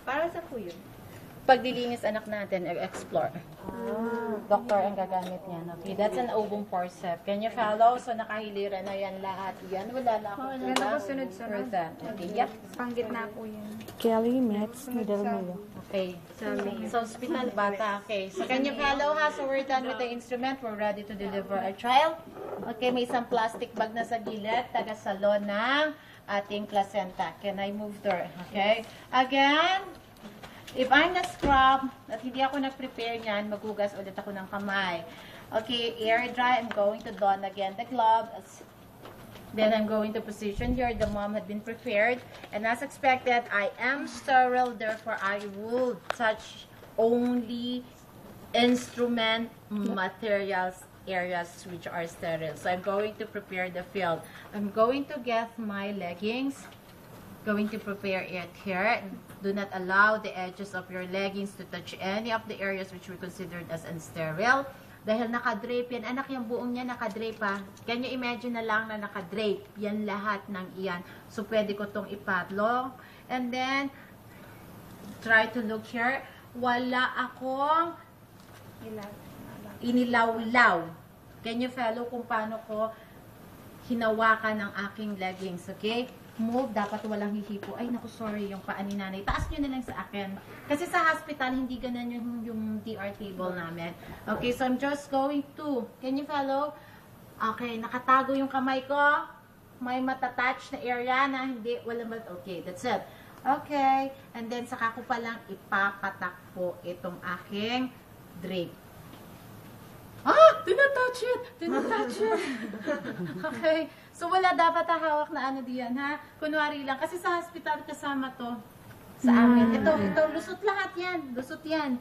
Para sa po yun? Paglilinis anak natin, explore. Doctor ang gagamit niyan. Okay, that's an ovum forceps. Can you follow? So, nakahilira na yan lahat. Yan, wala na akong Ganda po sunod-sunod. Okay, yep. Panggitna po yun. Kelly Metz, middle Mayo. Okay. Sa hospital, bata. Okay. So, can you follow ha? So, we're done with the instrument. We're ready to deliver our child. Okay, may isang plastic bag na sa gilid. Taga-salon ng ating placenta. Can I move there? Okay. Again, if I'm na-scrub at hindi ako nag-prepare niyan, maghugas ulit ako ng kamay. Okay, air dry. I'm going to don again the gloves. Then I'm going to position here. The mom had been prepared. And as expected, I am sterile. Therefore, I will touch only instrument materials areas which are sterile. So I'm going to prepare the field. I'm going to get my leggings. Going to prepare it here. Do not allow the edges of your leggings to touch any of the areas which were considered as unsterile. Dahil nakadrape yan. Anak, yung buong niya nakadrape ha. Can you imagine na lang na nakadrape? Yan lahat ng iyan. So, pwede ko tong ipadlock. And then, try to look here. Wala akong inilaw-law. Can you follow kung paano ko hinawakan ng aking leggings? Okay? Move, dapat walang hihipo. Ay, naku, sorry, yung paa ni nanay. Taas nyo na lang sa akin. Kasi sa hospital, hindi ganun yung DR table namin. Okay, so I'm just going to, can you follow? Okay, nakatago yung kamay ko. May matatouch na area na hindi, okay, that's it. Okay, and then saka ko palang ipapatak po itong aking drape. Ah! Do not touch it! Do not touch it! Okay. So, wala dapat hawak na ano diyan, ha? Kunwari lang. Kasi sa hospital kasama to sa amin. Ito, lusot lahat yan. Lusot yan.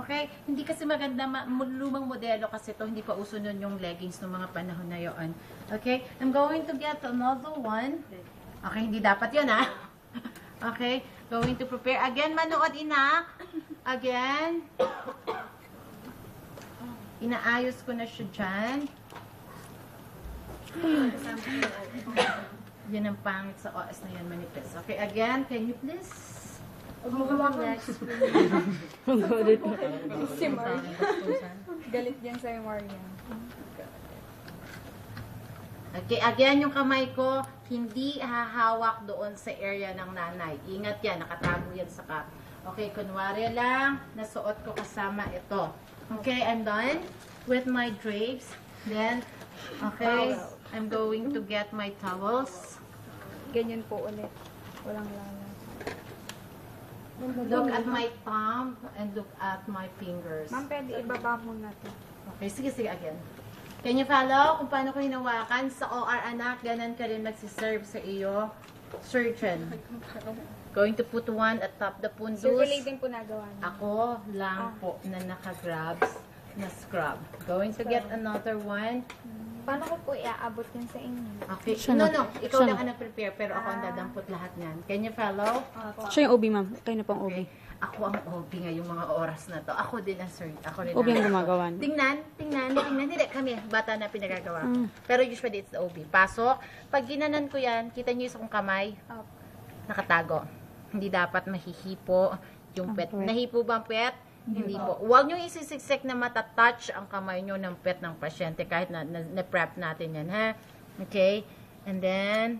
Okay? Hindi kasi maganda, lumang modelo kasi to. Hindi pa uso nun yung leggings ng mga panahon na yon. Okay? I'm going to get another one. Okay, hindi dapat yun, ha? Okay? Going to prepare. Again, manood, ina. Again. Inaayos ko na siya dyan. Yan ang pangit sa OS na yan, manipis. Okay, again, can you please? Next. Si Maria. Galit yan sa'yo, Maria. Okay, again, yung kamay ko, hindi hahawak doon sa area ng nanay. Ingat yan, nakatago yan sa cup. Okay, kunwari lang, nasuot ko kasama ito. Okay, I'm done with my drapes. Then, okay, I'm going to get my towels. Ganyan po ulit. Walang lala. Look at my thumb and look at my fingers. Ma'am, pwede ibaba mo na to. Okay, sige, again. Can you follow kung paano ko hinawakan? Sa OR, anak, ganun ka rin magsiserve sa iyo. Surgeon. Going to put one atop the pundus. Circulating po nagawa niyo. Ako lang po na naka-grabs na scrub. Going to get another one. Paano ko po iaabot yun sa inyo? Okay. No. Ikaw lang ang nag-prepare, pero ako ang dadampot lahat niyan. Can you follow? Siya yung OB, ma'am. Kayo na pong OB. Okay. Ako ang OB ngayong mga oras na to. Ako din ang surgeon. Ako rin OB ang gumagawa. Tingnan. Hindi, kami. Bata na pinagagawa. Pero usually it's the OB. Pasok. Pag ginanan ko yan, kita niyo yung kamay. Nakatago. Hindi dapat mahihipo yung pet. Nahipo ba ang pet? Hindi po. Huwag nyo isisiksik na matatouch ang kamay nyo ng pet ng pasyente kahit na prep natin yan, ha? Okay? And then,